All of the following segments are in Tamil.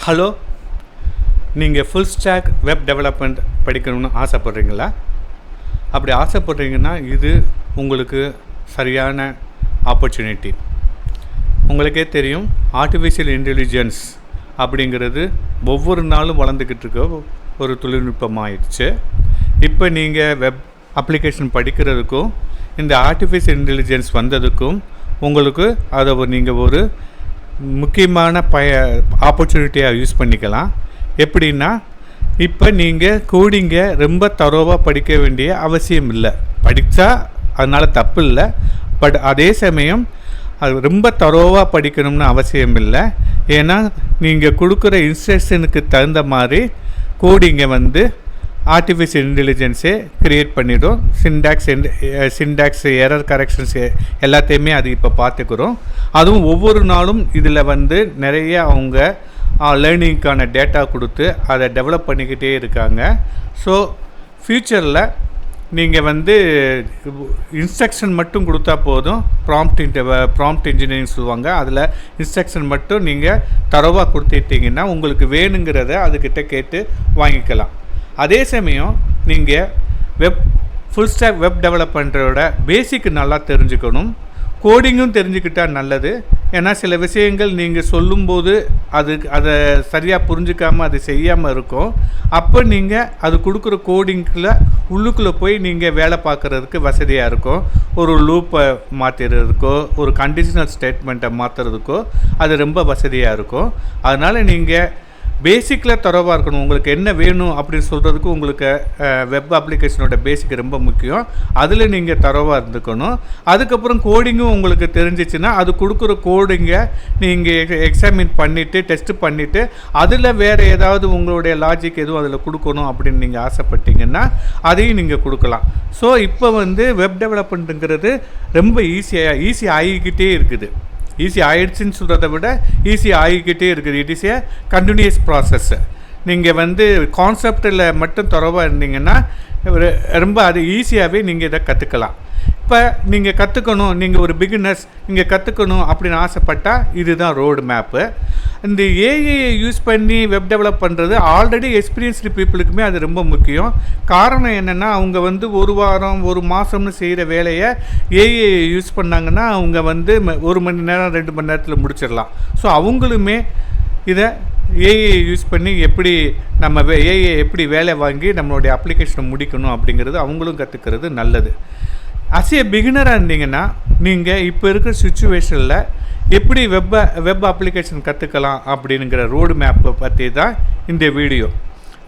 ஹலோ, நீங்கள் ஃபுல் ஸ்டாக் வெப் டெவலப்மெண்ட் படிக்கணும்னு ஆசைப்பட்றீங்களா? அப்படி ஆசைப்பட்றீங்கன்னா இது உங்களுக்கு சரியான ஆப்பர்ச்சுனிட்டி. உங்களுக்கே தெரியும், ஆர்டிஃபிஷியல் இன்டெலிஜென்ஸ் அப்படிங்கிறது ஒவ்வொரு நாளும் வளர்ந்துக்கிட்டு இருக்க ஒரு தொழில்நுட்பமாகிடுச்சு. இப்போ நீங்கள் வெப் அப்ளிகேஷன் படிக்கிறதுக்கும் இந்த ஆர்டிஃபிஷியல் இன்டெலிஜென்ஸ் வந்ததுக்கும் உங்களுக்கு அதை நீங்கள் ஒரு முக்கியமான ஆப்பர்ச்சுனிட்டியாக யூஸ் பண்ணிக்கலாம். எப்படின்னா, இப்போ நீங்கள் கோடிங்கை ரொம்ப தரோவாக படிக்க வேண்டிய அவசியம் இல்லை. படித்தா அதனால் தப்பு இல்லை. பட் அதே சமயம் அது ரொம்ப தரோவாக படிக்கணும்னு அவசியம் இல்லை. ஏன்னா நீங்கள் கொடுக்குற இன்ஸ்ட்ரக்ஷனுக்கு தகுந்த மாதிரி கோடிங்கை ஆர்டிஃபிஷியல் இன்டெலிஜென்ஸே க்ரியேட் பண்ணிவிடும். சின்டாக்ஸ் எரர் கரெக்ஷன்ஸ் எல்லாத்தையுமே அது இப்போ பார்த்துக்கிறோம். அதுவும் ஒவ்வொரு நாளும் இதில் நிறைய அவங்க லேர்னிங்க்கான டேட்டா கொடுத்து அதை டெவலப் பண்ணிக்கிட்டே இருக்காங்க. ஸோ ஃப்யூச்சரில் நீங்கள் இன்ஸ்ட்ரக்ஷன் மட்டும் கொடுத்தா போதும். ப்ராம்ப்ட் இன்ஜினியரிங் சொல்லுவாங்க. அதில் இன்ஸ்ட்ரக்ஷன் மட்டும் நீங்கள் தரவாக கொடுத்துட்டிங்கன்னா உங்களுக்கு வேணுங்கிறத அதுக்கிட்ட கேட்டு வாங்கிக்கலாம். அதே சமயம் நீங்கள் ஃபுல் ஸ்டாக் வெப் டெவலப்மெண்ட்டோட பேசிக் நல்லா தெரிஞ்சுக்கணும். கோடிங்கும் தெரிஞ்சுக்கிட்டால் நல்லது. ஏன்னா சில விஷயங்கள் நீங்கள் சொல்லும்போது அதை சரியாக புரிஞ்சிக்காமல் அது செய்யாமல் இருக்கும். அப்போ நீங்கள் அது கொடுக்குற கோடிங்கில் உள்ளுக்குள்ளே போய் நீங்கள் வேலை பார்க்குறதுக்கு வசதியாக இருக்கும். ஒரு லூப்பை மாற்றுறதுக்கோ ஒரு கண்டிஷனல் ஸ்டேட்மெண்ட்டை மாற்றுறதுக்கோ அது ரொம்ப வசதியாக இருக்கும். அதனால் நீங்கள் பேசிக்கில் தரவாக இருக்கணும். உங்களுக்கு என்ன வேணும் அப்படின்னு சொல்கிறதுக்கு உங்களுக்கு வெப் அப்ளிகேஷனோட பேசிக் ரொம்ப முக்கியம். அதில் நீங்கள் தரவாக இருந்துக்கணும். அதுக்கப்புறம் கோடிங்கும் உங்களுக்கு தெரிஞ்சிச்சுன்னா அது கொடுக்குற கோடிங்கை நீங்கள் எக்ஸாமின் பண்ணிவிட்டு டெஸ்ட்டு பண்ணிவிட்டு அதில் வேறு ஏதாவது உங்களுடைய லாஜிக் எதுவும் அதில் கொடுக்கணும் அப்படின்னு நீங்கள் ஆசைப்பட்டீங்கன்னா அதையும் நீங்கள் கொடுக்கலாம். ஸோ இப்போ வெப் டெவலப்மெண்ட்டுங்கிறது ரொம்ப ஈஸி ஆகிக்கிட்டே இருக்குது. ஈஸி ஆகிடுச்சின்னு சொல்கிறத விட ஈஸி ஆகிக்கிட்டே இருக்குது. It is a continuous process. நீங்கள் கான்செப்டில் மட்டும் தரவாக இருந்தீங்கன்னா ரொம்ப அது ஈஸியாகவே நீங்கள் இதை கற்றுக்கலாம். இப்போ நீங்கள் கற்றுக்கணும், நீங்கள் ஒரு பிகினர்ஸ் நீங்கள் கற்றுக்கணும் அப்படின்னு ஆசைப்பட்டால் இதுதான் ரோடு மேப்பு. இந்த ஏஐயை யூஸ் பண்ணி வெப் டெவலப் பண்ணுறது ஆல்ரெடி எக்ஸ்பீரியன்ஸ்டு பீப்புளுக்குமே அது ரொம்ப முக்கியம். காரணம் என்னென்னா, அவங்க ஒரு வாரம் ஒரு மாதம்னு செய்கிற வேலையை ஏஐயை யூஸ் பண்ணாங்கன்னா அவங்க 1 மணி நேரம் 2 மணி நேரத்தில் முடிச்சிடலாம். ஸோ அவங்களுமே இதை ஏஐயை யூஸ் பண்ணி எப்படி நம்ம ஏஐயை எப்படி வேலை வாங்கி நம்மளுடைய அப்ளிகேஷனை முடிக்கணும் அப்படிங்கிறது அவங்களும் கற்றுக்கிறது நல்லது. அஸ் ஏ பிகினராக இருந்தீங்கன்னா நீங்கள் இப்போ இருக்கிற சுச்சுவேஷனில் எப்படி வெப் அப்ளிகேஷன் கற்றுக்கலாம் அப்படிங்கிற ரோடு மேப்பை பற்றி தான் இந்த வீடியோ.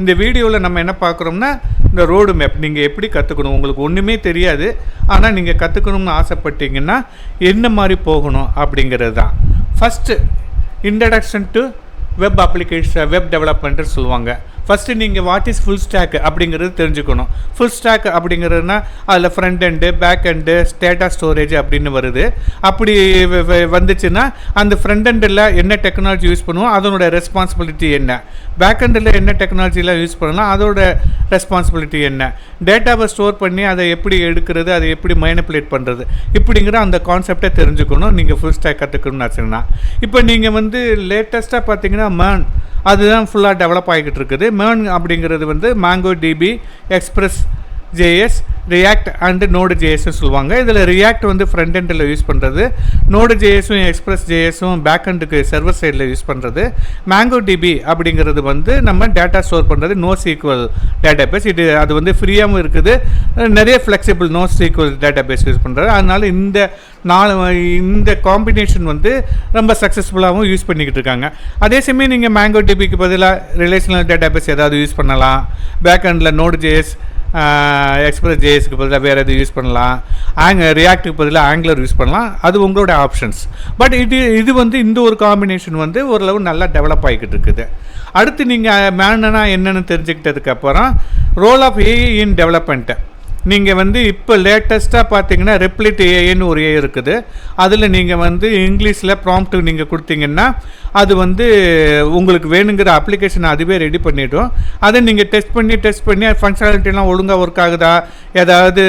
இந்த வீடியோவில் நம்ம என்ன பார்க்குறோம்னா, இந்த ரோடு மேப் நீங்கள் எப்படி கற்றுக்கணும். உங்களுக்கு ஒன்றுமே தெரியாது, ஆனால் நீங்கள் கற்றுக்கணும்னு ஆசைப்பட்டீங்கன்னா என்ன மாதிரி போகணும் அப்படிங்கிறது தான். First introduction to web application web development சொல்லுவாங்க. ஃபஸ்ட்டு நீங்கள் வாட் இஸ் ஃபுல் ஸ்டாக் அப்படிங்கிறது தெரிஞ்சுக்கணும். ஃபுல் ஸ்டாக் அப்படிங்கிறதுனா அதில் front end back end data storage அப்படின்னு வருது. அப்படி வந்துச்சுன்னா அந்த ஃப்ரண்ட் எண்டில் என்ன டெக்னாலஜி யூஸ் பண்ணுவோம் அதனோட ரெஸ்பான்சிபிலிட்டி என்ன, பேக் எண்டில் என்ன டெக்னாலஜிலாம் யூஸ் பண்ணலாம் அதோட ரெஸ்பான்சிபிலிட்டி என்ன, டேட்டாவை ஸ்டோர் பண்ணி அதை எப்படி எடுக்கிறது, அதை எப்படி மேனிப்புலேட் பண்ணுறது, இப்படிங்கிற அந்த கான்செப்டை தெரிஞ்சுக்கணும் நீங்கள் ஃபுல் ஸ்டாக் கற்றுக்கணும்னு ஆச்சுன்னா. இப்போ நீங்கள் லேட்டஸ்ட்டாக பார்த்தீங்கன்னா மேர்ன் அதுதான் ஃபுல்லாக டெவலப் ஆகிக்கிட்டு இருக்குது. மேர்ன் அப்படிங்கிறது MongoDB, Express JS, React and Node ஜேஎஸ்ன்னு சொல்லுவாங்க. இதில் ரியாக்ட் ஃப்ரண்ட் எண்டில் யூஸ் பண்ணுறது, நோடு ஜேஎஸும் எக்ஸ்பிரஸ் ஜேஎஸும் பேக் எண்டுக்கு சர்வர் சைடில் யூஸ் பண்ணுறது. மேங்கோ டிபி அப்படிங்கிறது நம்ம டேட்டா ஸ்டோர் பண்ணுறது NoSQL டேட்டா பேஸ். அது ஃப்ரீயாகவும் இருக்குது, நிறைய flexible NoSQL database use பண்ணுறது. அதனால் இந்த காம்பினேஷன் ரொம்ப சக்ஸஸ்ஃபுல்லாகவும் யூஸ் பண்ணிக்கிட்டு இருக்காங்க. அதே சமயம் நீங்கள் மேங்கோ டிபிக்கு பதிலாக ரிலேஷனல் டேட்டா பேஸ் ஏதாவது யூஸ் பண்ணலாம். பேக் எண்டில் நோடு ஜேஎஸ், எக்ஸ்பிரஸ் ஜேஎஸ்க்கு பதிலாக வேறு எது யூஸ் பண்ணலாம். ரியாக்டுக்கு பதிலாக ஆங்குலர் யூஸ் பண்ணலாம். அது உங்களோட ஆப்ஷன்ஸ். பட் இது இந்த ஒரு காம்பினேஷன் ஓரளவு நல்லா டெவலப் ஆகிக்கிட்டு இருக்குது. அடுத்து நீங்கள் மேனா என்னென்னு தெரிஞ்சுக்கிட்டதுக்கப்புறம் role of AI in development நீங்கள் இப்போ லேட்டஸ்ட்டாக பார்த்தீங்கன்னா ரெப்ளிட் ஏஐன்னு ஒரு ஏஐ இருக்குது. அதில் நீங்கள் இங்கிலீஷில் ப்ராம்ப்ட் நீங்கள் கொடுத்தீங்கன்னா அது வந்து உங்களுக்கு வேணுங்கிற அப்ளிகேஷன் அதுவே ரெடி பண்ணிவிடும். அதை நீங்கள் டெஸ்ட் பண்ணி ஃபங்க்ஷனாலிட்டிலாம் ஒழுங்காக ஒர்க் ஆகுதா, ஏதாவது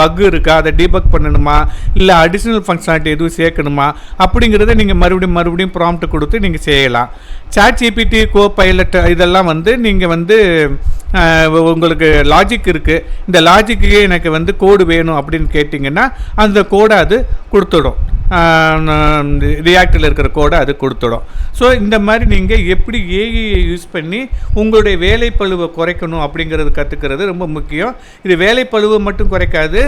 பக் இருக்கா, அதை டீபக் பண்ணணுமா, இல்லை அடிஷ்னல் ஃபங்க்ஷனாலிட்டி எதுவும் சேர்க்கணுமா அப்படிங்கிறத நீங்கள் மறுபடியும் ப்ராம்ப்ட் கொடுத்து நீங்கள் செய்யலாம். ChatGPT, Copilot இதெல்லாம் வந்து நீங்கள் வந்து உங்களுக்கு லாஜிக் இருக்குது, இந்த லாஜிக்கு எனக்கு வந்து கோடு வேணும் அப்படின்னு கேட்டிங்கன்னா அந்த கோடை அது கொடுத்துடும், ரியாக்டில் இருக்கிற கோடை அது கொடுத்துடும். ஸோ இந்த மாதிரி நீங்கள் எப்படி ஏஐயை யூஸ் பண்ணி உங்களுடைய வேலைப்பளுவை குறைக்கணும் அப்படிங்கிறது கற்றுக்கிறது ரொம்ப முக்கியம். இது வேலைப்பளுவை மட்டும் குறைக்காது,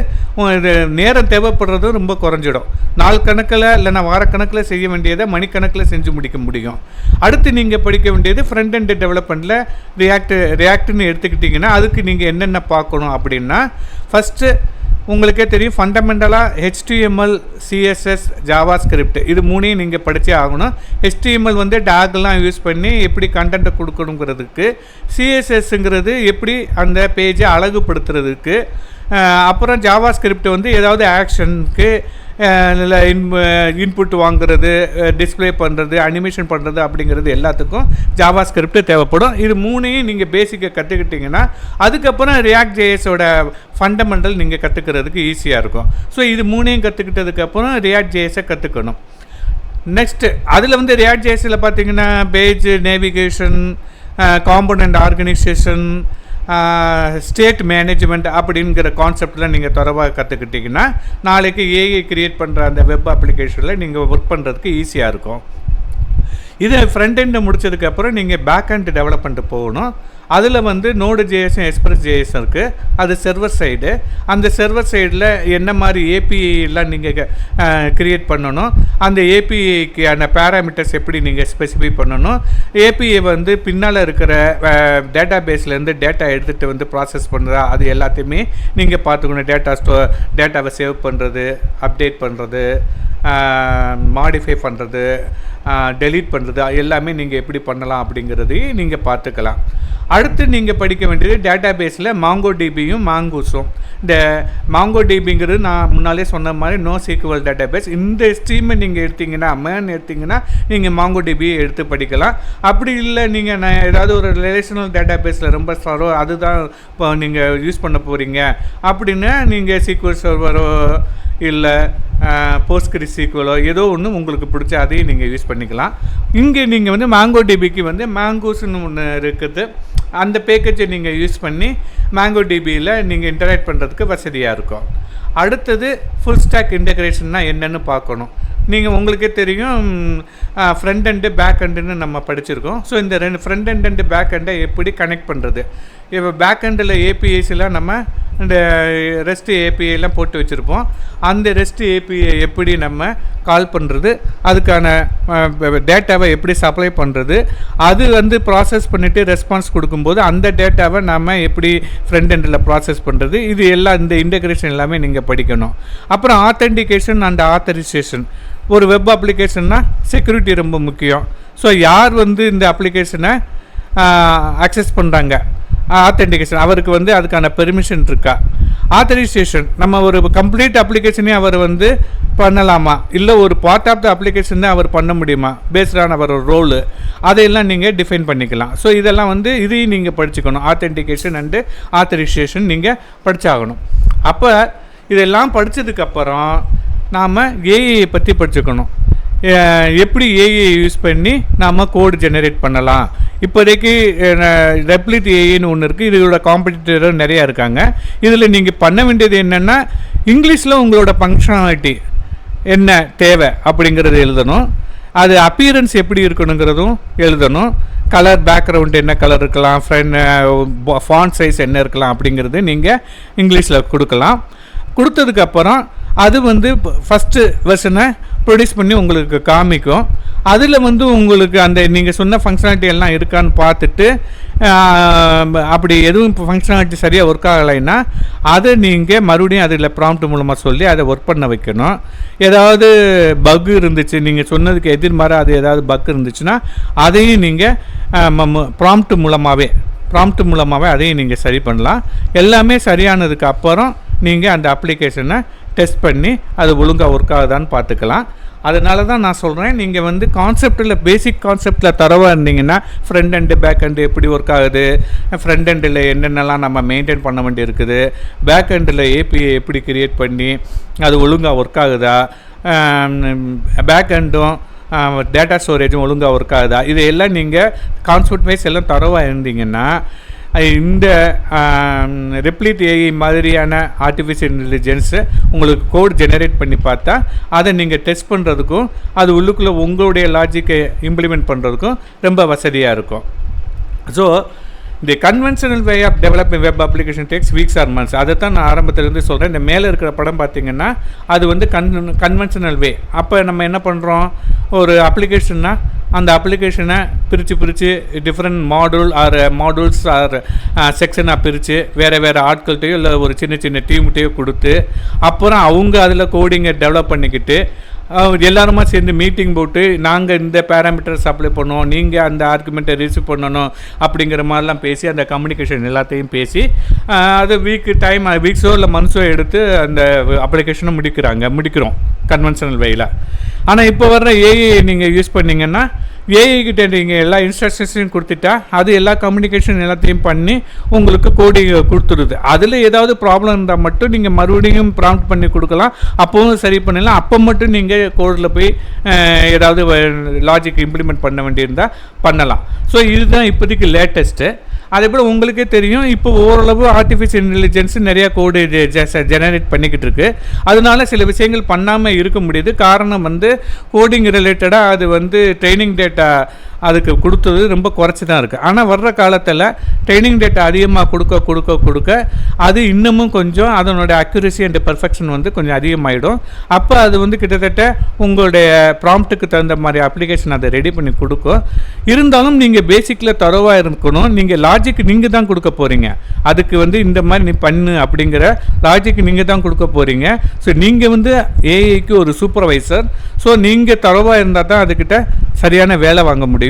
நேரம் தேவைப்படுறதும் ரொம்ப குறைஞ்சிடும். நாள் கணக்கில் இல்லைன்னா வாரக்கணக்கில் செய்ய வேண்டியதை மணிக்கணக்கில் செஞ்சு முடிக்க முடியும். அடுத்து நீங்கள் படிக்க வேண்டியது ஃப்ரண்ட் எண்ட் டெவலப்மெண்ட்டில் ரியாக்ட்னு எடுத்துக்கிட்டிங்கன்னா அதுக்கு நீங்கள் என்னென்ன பார்க்கணும் அப்படின்னா, ஃபஸ்ட்டு உங்களுக்கே தெரியும் ஃபண்டமெண்டலாக HTML, CSS, JavaScript இது மூணையும் நீங்கள் படித்தே ஆகணும். HTML வந்து டேக்லாம் யூஸ் பண்ணி எப்படி கண்டென்ட்டை கொடுக்கணுங்கிறதுக்கு, CSSங்கிறது எப்படி அந்த பேஜை அழகுபடுத்துறதுக்கு, அப்புறம் JavaScript வந்து ஏதாவது ஆக்ஷனுக்கு இல்லை இன்புட் வாங்குறது, டிஸ்பிளே பண்ணுறது, அனிமேஷன் பண்ணுறது அப்படிங்கிறது எல்லாத்துக்கும் JavaScript தேவைப்படும். இது மூணையும் நீங்கள் பேசிக்கை கற்றுக்கிட்டிங்கன்னா அதுக்கப்புறம் React.js-ஓட ஃபண்டமெண்டல் நீங்கள் கற்றுக்கிறதுக்கு ஈஸியாக இருக்கும். ஸோ இது மூணையும் கற்றுக்கிட்டதுக்கப்புறம் React.js-ஐ கற்றுக்கணும். நெக்ஸ்ட்டு அதில் வந்து React.js-ல் பார்த்தீங்கன்னா page navigation, component organisation, state management அப்படிங்கிற கான்செப்டில் நீங்கள் தரவாக கற்றுக்கிட்டிங்கன்னா நாளைக்கு ஏஐ கிரியேட் பண்ணுற அந்த வெப் அப்ளிகேஷனில் நீங்கள் ஒர்க் பண்ணுறதுக்கு ஈஸியாக இருக்கும். இது ஃப்ரண்ட் எண்டு முடிச்சதுக்கப்புறம் நீங்கள் பேக் எண்ட் டெவலப்மெண்ட் போகணும். அதில் வந்து Node.js, Express.js இருக்குது, அது சர்வர் சைடு. அந்த சர்வர் சைடில் என்ன மாதிரி ஏபிஐலாம் நீங்கள் க்ரியேட் பண்ணணும், அந்த ஏபிஐக்கு அந்த பேராமீட்டர்ஸ் எப்படி நீங்கள் ஸ்பெசிஃபை பண்ணணும், ஏபிஐ வந்து பின்னால் இருக்கிற டேட்டா பேஸ்லேருந்து டேட்டா எடுத்துகிட்டு வந்து ப்ராசஸ் பண்ணுறா, அது எல்லாத்தையுமே நீங்கள் பார்த்துக்கணும். டேட்டாவை சேவ் பண்ணுறது, அப்டேட் பண்ணுறது, மாடிஃபை பண்ணுறது, டெலீட் பண்ணுறது எல்லாமே நீங்கள் எப்படி பண்ணலாம் அப்படிங்கிறதையும் நீங்கள் பார்த்துக்கலாம். அடுத்து நீங்கள் படிக்க வேண்டியது டேட்டா பேஸில் MongoDBயும் Mongoose-உம். இந்த MongoDBங்கிறது நான் முன்னாலே சொன்ன மாதிரி NoSQL டேட்டா பேஸ். இந்த ஸ்ட்ரீமை நீங்கள் எடுத்திங்கன்னா நீங்கள் MongoDB எடுத்து படிக்கலாம். அப்படி இல்லை நீங்கள் ஏதாவது ஒரு ரிலேஷனல் டேட்டா பேஸில் ரொம்ப சரோ அதுதான் இப்போ நீங்கள் யூஸ் பண்ண போகிறீங்க அப்படின்னா நீங்கள் SQL சர்வரோ இல்லை PostgreSQL ஏதோ ஒன்று உங்களுக்கு பிடிச்ச அதையும் நீங்கள் யூஸ் பண்ணிக்கலாம். இங்கே நீங்கள் வந்து MongoDBக்கு வந்து Mongoose-ன்னு ஒன்று இருக்குது, அந்த பேக்கேஜை நீங்கள் யூஸ் பண்ணி MongoDBயில் நீங்கள் இன்டராக்ட் பண்ணுறதுக்கு வசதியாக இருக்கும். அடுத்தது ஃபுல் ஸ்டாக் இன்டெகிரேஷன்னா என்னென்னு பார்க்கணும். நீங்கள் உங்களுக்கே தெரியும் ஃப்ரண்ட் எண்டு பேக் எண்டுன்னு நம்ம படிச்சிருக்கோம். ஸோ இந்த ரெண்டு ஃப்ரண்ட் எண்ட் அண்டு பேக் எண்டை எப்படி கனெக்ட் பண்ணுறது, இப்போ பேக் எண்டில் ஏபிஐஸ்லாம் நம்ம இந்த ரெஸ்ட் ஏபிஐலாம் போட்டு வச்சுருப்போம். அந்த ரெஸ்ட் ஏபிஐ எப்படி நம்ம கால் பண்ணுறது, அதுக்கான டேட்டாவை எப்படி சப்ளை பண்ணுறது, அது வந்து ப்ராசஸ் பண்ணிவிட்டு ரெஸ்பான்ஸ் கொடுக்கும்போது அந்த டேட்டாவை நம்ம எப்படி ஃப்ரண்ட் எண்டில் ப்ராசஸ் பண்ணுறது, இது எல்லாம் இந்த இன்டெகிரேஷன் எல்லாமே நீங்கள் படிக்கணும். அப்புறம் ஆத்தென்டிகேஷன் அண்ட் ஆத்தரைசேஷன். ஒரு வெப் அப்ளிகேஷன்னா செக்யூரிட்டி ரொம்ப முக்கியம். ஸோ யார் வந்து இந்த அப்ளிகேஷனை அக்சஸ் பண்ணுறாங்க, ஆத்தென்டிகேஷன் அவருக்கு வந்து அதுக்கான பெர்மிஷன் இருக்கா, ஆத்தரைசேஷன் நம்ம ஒரு கம்ப்ளீட் அப்ளிகேஷனே அவர் வந்து பண்ணலாமா, இல்லை ஒரு பார்ட் ஆஃப் த அப்ளிகேஷன் தான் அவர் பண்ண முடியுமா, பேஸ்டான அவர் ரோலு, அதையெல்லாம் நீங்கள் டிஃபைன் பண்ணிக்கலாம். ஸோ இதெல்லாம் வந்து இதையும் நீங்கள் படிச்சுக்கணும். ஆத்தென்டிகேஷன் அண்டு ஆத்தரைசேஷன் நீங்கள் படித்தாகணும். அப்போ இதெல்லாம் படித்ததுக்கப்புறம் நாம் ஏஐயை பற்றி படிச்சுக்கணும். எப்படி ஏஐ யூஸ் பண்ணி நாம் கோடு ஜெனரேட் பண்ணலாம். இப்போதைக்கு ரெப்ளிட் ஏஐன்னு ஒன்று இருக்குது, இதோட காம்படிட்டர் நிறையா இருக்காங்க. இதில் நீங்கள் பண்ண வேண்டியது என்னென்னா இங்கிலீஷில் உங்களோட ஃபங்க்ஷனாலிட்டி என்ன தேவை அப்படிங்கிறது எழுதணும். அது அப்பியரன்ஸ் எப்படி இருக்கணுங்கிறதும் எழுதணும். கலர் பேக்ரவுண்ட் என்ன கலர் இருக்கலாம், ஃபாண்ட் சைஸ் என்ன இருக்கலாம் அப்படிங்கிறது நீங்கள் இங்கிலீஷில் கொடுக்கலாம். கொடுத்ததுக்கப்புறம் அது வந்து ஃபஸ்ட்டு வெர்ஷனை ப்ரொடியூஸ் பண்ணி உங்களுக்கு காமிக்கும். அதில் வந்து உங்களுக்கு அந்த நீங்கள் சொன்ன ஃபங்க்ஷனாலிட்டி எல்லாம் இருக்கான்னு பார்த்துட்டு அப்படி எதுவும் இப்போ ஃபங்க்ஷனாலிட்டி சரியாக ஒர்க் ஆகலைன்னா அதை நீங்கள் மறுபடியும் அதில் ப்ராம்ப்ட் மூலமாக சொல்லி அதை ஒர்க் பண்ண வைக்கணும். ஏதாவது பக் இருந்துச்சு, நீங்கள் சொன்னதுக்கு எதிர்மாறாக அது ஏதாவது பக் இருந்துச்சுன்னா அதையும் நீங்கள் ப்ராம்ப்ட் மூலமாகவே அதையும் நீங்கள் சரி பண்ணலாம். எல்லாமே சரியானதுக்கு அப்புறம் நீங்கள் அந்த அப்ளிகேஷனை டெஸ்ட் பண்ணி அது ஒழுங்காக ஒர்க் ஆகுதான்னு பார்த்துக்கலாம். அதனால தான் நான் சொல்கிறேன், நீங்கள் வந்து கான்செப்டில் பேசிக் கான்செப்டில் தரவாக இருந்தீங்கன்னா ஃப்ரண்ட் அண்டு பேக் அண்டு எப்படி ஒர்க் ஆகுது, ஃப்ரண்ட் எண்டில் என்னென்னலாம் நம்ம மெயின்டைன் பண்ண வேண்டி இருக்குது, பேக் எண்டில் ஏபிஐ எப்படி கிரியேட் பண்ணி அது ஒழுங்காக ஒர்க் ஆகுதா, பேக் எண்டும் டேட்டா ஸ்டோரேஜும் ஒழுங்காக ஒர்க் ஆகுதா, இதையெல்லாம் நீங்கள் கான்செப்ட் வைஸ் எல்லாம் தரவாக இருந்தீங்கன்னா இந்த ரெப்ளிட் ஏஐ மாதிரியான ஆர்டிஃபிஷியல் இன்டெலிஜென்ஸை உங்களுக்கு கோட் ஜெனரேட் பண்ணி பார்த்தா அதை நீங்கள் டெஸ்ட் பண்ணுறதுக்கும் அது உள்ளுக்குள்ளே உங்களுடைய லாஜிக்கை இம்ப்ளிமெண்ட் பண்ணுறதுக்கும் ரொம்ப வசதியாக இருக்கும். ஸோ இந்த conventional way of developing web application takes weeks or months. அதை தான் நான் ஆரம்பத்திலேருந்து சொல்கிறேன். இந்த மேலே இருக்கிற படம் பார்த்திங்கன்னா அது வந்து கன்வென்ஷனல் வே. அப்போ நம்ம என்ன பண்ணுறோம், ஒரு அப்ளிகேஷன்னா அந்த அப்ளிகேஷனை பிரித்து டிஃப்ரெண்ட் மாடூல்ஸ் ஆர் செக்ஷனாக பிரித்து வேறு ஆட்கள்கிட்டையோ இல்லை ஒரு சின்ன டீம்கிட்டையோ கொடுத்து அப்புறம் அவங்க அதில் கோடிங்கை டெவலப் பண்ணிக்கிட்டு எல்லாருமா சேர்ந்து மீட்டிங் போட்டு நாங்கள் இந்த பேராமீட்டர்ஸ் அப்ளை பண்ணுவோம், நீங்கள் அந்த ஆர்குமெண்ட்டை ரிசீவ் பண்ணணும் அப்படிங்கிற மாதிரிலாம் பேசி அந்த கம்யூனிகேஷன் எல்லாத்தையும் பேசி அது வீக்ஸோ இல்லை மந்த்ஸோ எடுத்து அந்த அப்ளிகேஷனை முடிக்கிறோம் கன்வென்ஷனல் வேயில். ஆனால் இப்போ வர்ற ஏஐ நீங்கள் யூஸ் பண்ணிங்கன்னா ஏஐக்கிட்ட நீங்கள் எல்லா இன்ஸ்ட்ரக்ஷன்ஸையும் கொடுத்துட்டா அது எல்லா கம்யூனிகேஷன் எல்லாத்தையும் பண்ணி உங்களுக்கு கோடிங் கொடுத்துருது. அதில் ஏதாவது ப்ராப்ளம் இருந்தால் மட்டும் நீங்கள் மறுபடியும் ப்ராம்ப்ட் பண்ணி கொடுக்கலாம், அப்போவும் சரி பண்ணலாம். அப்போ மட்டும் நீங்கள் கோடில் போய் ஏதாவது லாஜிக் இம்ப்ளிமெண்ட் பண்ண வேண்டியிருந்தால் பண்ணலாம். ஸோ இதுதான் இப்போதைக்கு லேட்டஸ்ட்டு. அதே போல் உங்களுக்கே தெரியும், இப்போ ஓரளவு ஆர்டிஃபிஷியல் இன்டெலிஜென்ஸ் நிறையா கோடு ஜெனரேட் பண்ணிக்கிட்டு இருக்குது. அதனால சில விஷயங்கள் பண்ணாமல் இருக்க முடியுது. காரணம் வந்து கோடிங் ரிலேட்டடாக அது வந்து ட்ரைனிங் டேட்டா அதுக்கு கொடுத்தது ரொம்ப குறைச்சி தான் இருக்குது. ஆனால் வர்ற காலத்தில் ட்ரைனிங் டேட்டா அதிகமாக கொடுக்க அது இன்னமும் கொஞ்சம் அதனுடைய அக்யூரசி அண்ட் பெர்ஃபெக்ஷன் வந்து கொஞ்சம் அதிகமாகிடும். அப்போ அது வந்து கிட்டத்தட்ட உங்களுடைய ப்ராம்ப்ட்டுக்கு தகுந்த மாதிரி அப்ளிகேஷன் அதை ரெடி பண்ணி கொடுக்கும். இருந்தாலும் நீங்கள் பேசிக்கில் தரோவாக இருக்கணும். நீங்கள் லாஜிக் நீங்கள் தான் கொடுக்க போகிறீங்க. அதுக்கு வந்து இந்த மாதிரி நீ பண்ணு அப்படிங்கிற லாஜிக் நீங்கள் தான் கொடுக்க போகிறீங்க. ஸோ நீங்கள் வந்து ஏஐக்கு ஒரு சூப்பர்வைசர். ஸோ நீங்கள் தரோவாக இருந்தால் தான் அதுக்கிட்ட சரியான வேலை வாங்க முடியும்.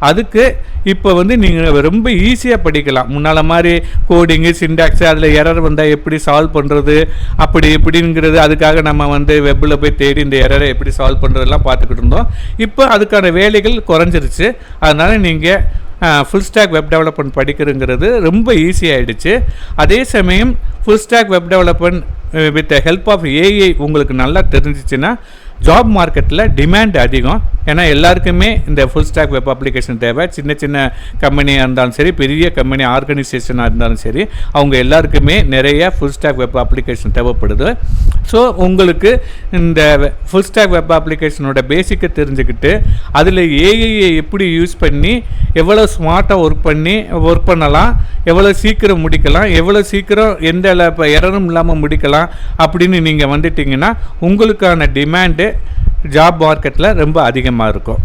அதுக்கு இப்போ வந்து நீங்கள் ரொம்ப ஈஸியாக படிக்கலாம். முன்னால் மாதிரி கோடிங்கு சின்டாக்ஸு அதில் எரர் வந்தால் எப்படி சால்வ் பண்ணுறது அப்படி எப்படிங்கிறது அதுக்காக நம்ம வந்து வெப்பில் போய் தேடி இந்த எரரை எப்படி சால்வ் பண்ணுறதெல்லாம் பார்த்துக்கிட்டு இருந்தோம். இப்போ அதுக்கான வேலைகள் குறைஞ்சிருச்சு. அதனால் நீங்கள் ஃபுல் ஸ்டாக் வெப் டெவலப்மெண்ட் படிக்கிறதுங்கிறது ரொம்ப ஈஸியாகிடுச்சு. அதே சமயம் full stack web development with help of AI உங்களுக்கு நல்லா தெரிஞ்சிச்சுன்னா ஜாப் மார்க்கெட்டில் டிமாண்ட் அதிகம். ஏன்னா எல்லாருக்குமே இந்த ஃபுல் ஸ்டாக் வெப் அப்ளிகேஷன் தேவை. சின்ன கம்பெனியாக இருந்தாலும் சரி, பெரிய கம்பெனி ஆர்கனைசேஷனாக இருந்தாலும் சரி, அவங்க எல்லாருக்குமே நிறைய ஃபுல் ஸ்டாக் வெப் அப்ளிகேஷன் தேவைப்படுது. ஸோ உங்களுக்கு இந்த ஃபுல் ஸ்டாக் வெப் அப்ளிகேஷனோட பேசிக்கை தெரிஞ்சுக்கிட்டு அதில் ஏஐயை எப்படி யூஸ் பண்ணி எவ்வளோ ஸ்மார்ட்டாக ஒர்க் பண்ணலாம், எவ்வளோ சீக்கிரம் முடிக்கலாம், எவ்வளோ சீக்கிரம் எந்த எரரும் இல்லாமல் முடிக்கலாம் அப்படின்னு நீங்கள் வந்துட்டிங்கன்னா உங்களுக்கான டிமாண்டு ஜாப் மார்க்கெட்டில் ரொம்ப அதிகமாக இருக்கும்.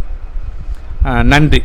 நன்றி.